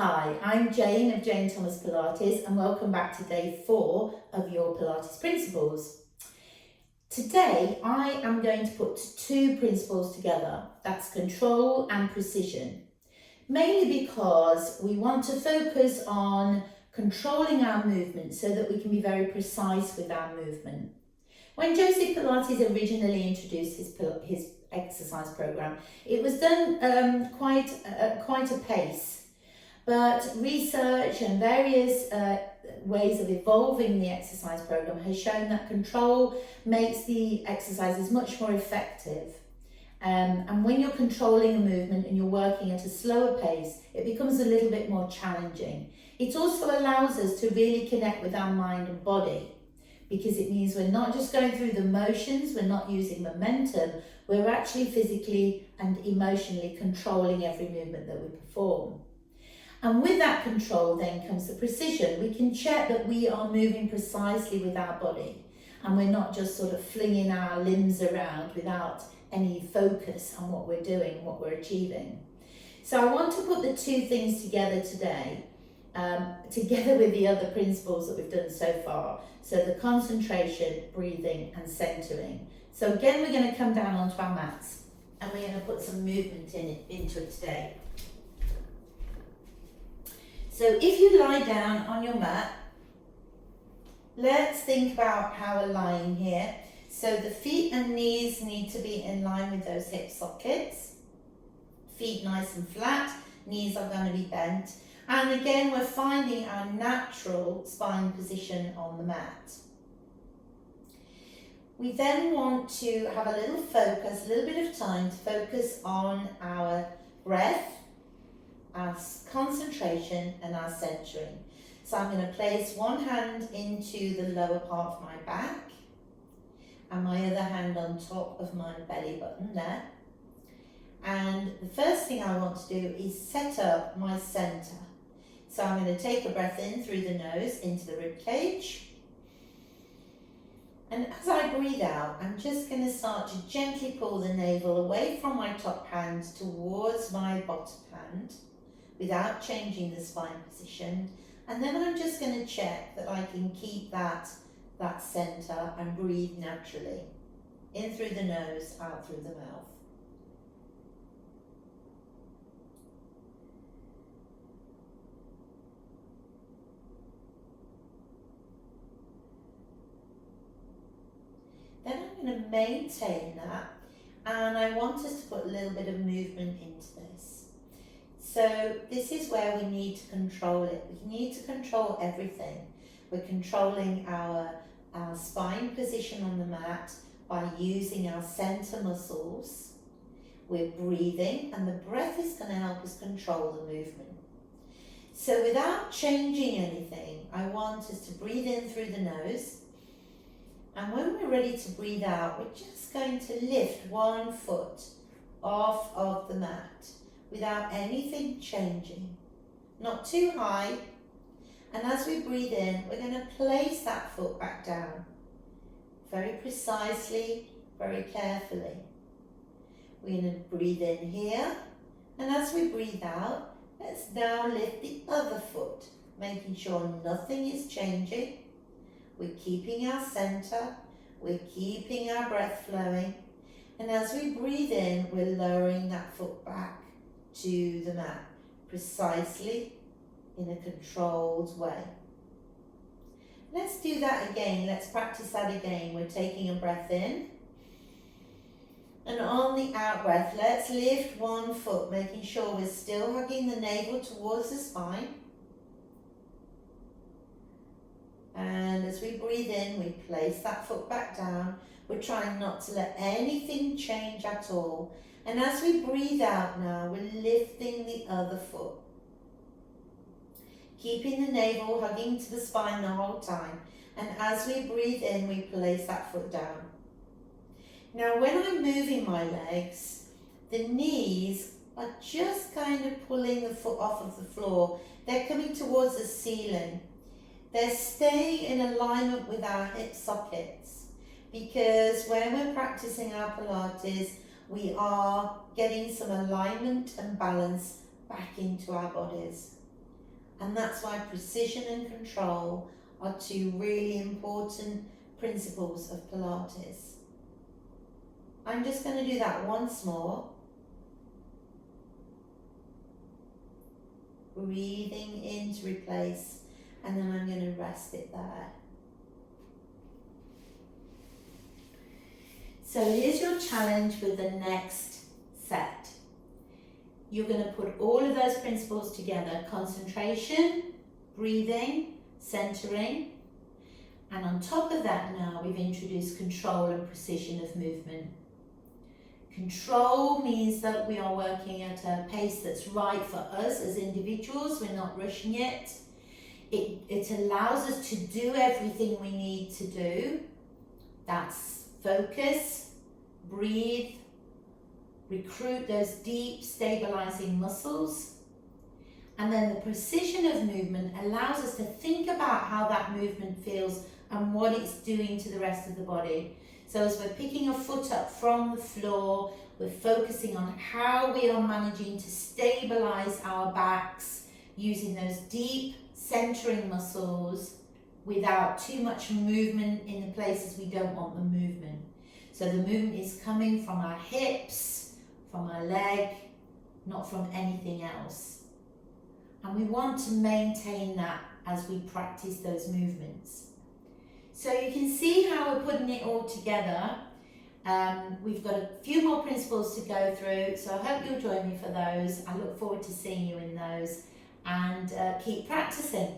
Hi, I'm Jane of Jane Thomas Pilates and welcome back to day 4 of your Pilates Principles. Today I am going to put 2 principles together, that's control and precision, mainly because we want to focus on controlling our movement so that we can be very precise with our movement. When Joseph Pilates originally introduced his exercise program, it was done quite a pace. But research and various ways of evolving the exercise program has shown that control makes the exercises much more effective. And when you're controlling a movement and you're working at a slower pace, it becomes a little bit more challenging. It also allows us to really connect with our mind and body, because it means we're not just going through the motions, we're not using momentum, we're actually physically and emotionally controlling every movement that we perform. And with that control then comes the precision. We can check that we are moving precisely with our body and we're not just sort of flinging our limbs around without any focus on what we're doing, what we're achieving. So I want to put the 2 things together today, together with the other principles that we've done so far. So the concentration, breathing and centering. So again, we're going to come down onto our mats and we're going to put some movement into it today. So if you lie down on your mat, let's think about how we're lying here. So the feet and knees need to be in line with those hip sockets. Feet nice and flat, knees are going to be bent. And again, we're finding our natural spine position on the mat. We then want to have a little focus, a little bit of time to focus on our breath, our concentration and our centering. So I'm going to place one hand into the lower part of my back and my other hand on top of my belly button there. And the first thing I want to do is set up my center. So I'm going to take a breath in through the nose into the rib cage. And as I breathe out, I'm just going to start to gently pull the navel away from my top hand towards my bottom hand, without changing the spine position. And then I'm just going to check that I can keep that center and breathe naturally. In through the nose, out through the mouth. Then I'm going to maintain that, and I want us to put a little bit of movement into this. So this is where we need to control it. We need to control everything. We're controlling our spine position on the mat by using our center muscles. We're breathing, and the breath is going to help us control the movement. So without changing anything, I want us to breathe in through the nose. And when we're ready to breathe out, we're just going to lift one foot off of the mat, without anything changing, not too high. And as we breathe in, we're going to place that foot back down, very precisely, very carefully. We're going to breathe in here, and as we breathe out, let's now lift the other foot, making sure nothing is changing. We're keeping our center, we're keeping our breath flowing, and as we breathe in, we're lowering that foot back to the mat, precisely in a controlled way. Let's do that again. Let's practice that again. We're taking a breath in, and on the out breath, let's lift one foot, making sure we're still hugging the navel towards the spine. And as we breathe in, we place that foot back down. We're trying not to let anything change at all. And as we breathe out now, we're lifting the other foot. Keeping the navel hugging to the spine the whole time. And as we breathe in, we place that foot down. Now when I'm moving my legs, the knees are just kind of pulling the foot off of the floor. They're coming towards the ceiling. They're staying in alignment with our hip sockets, because when we're practicing our Pilates, we are getting some alignment and balance back into our bodies. And that's why precision and control are two really important principles of Pilates. I'm just going to do that once more. Breathing in to replace, and then I'm going to rest it there. So here's your challenge with the next set. You're going to put all of those principles together: concentration, breathing, centering, and on top of that now we've introduced control and precision of movement. Control means that we are working at a pace that's right for us as individuals. We're not rushing it. It allows us to do everything we need to do. That's focus, breathe, recruit those deep stabilizing muscles. And then the precision of movement allows us to think about how that movement feels and what it's doing to the rest of the body. So as we're picking a foot up from the floor, we're focusing on how we are managing to stabilize our backs using those deep centering muscles without too much movement in the places we don't want the movement. So the movement is coming from our hips, from our leg, not from anything else. And we want to maintain that as we practice those movements. So you can see how we're putting it all together. We've got a few more principles to go through, so I hope you'll join me for those. I look forward to seeing you in those, and keep practicing.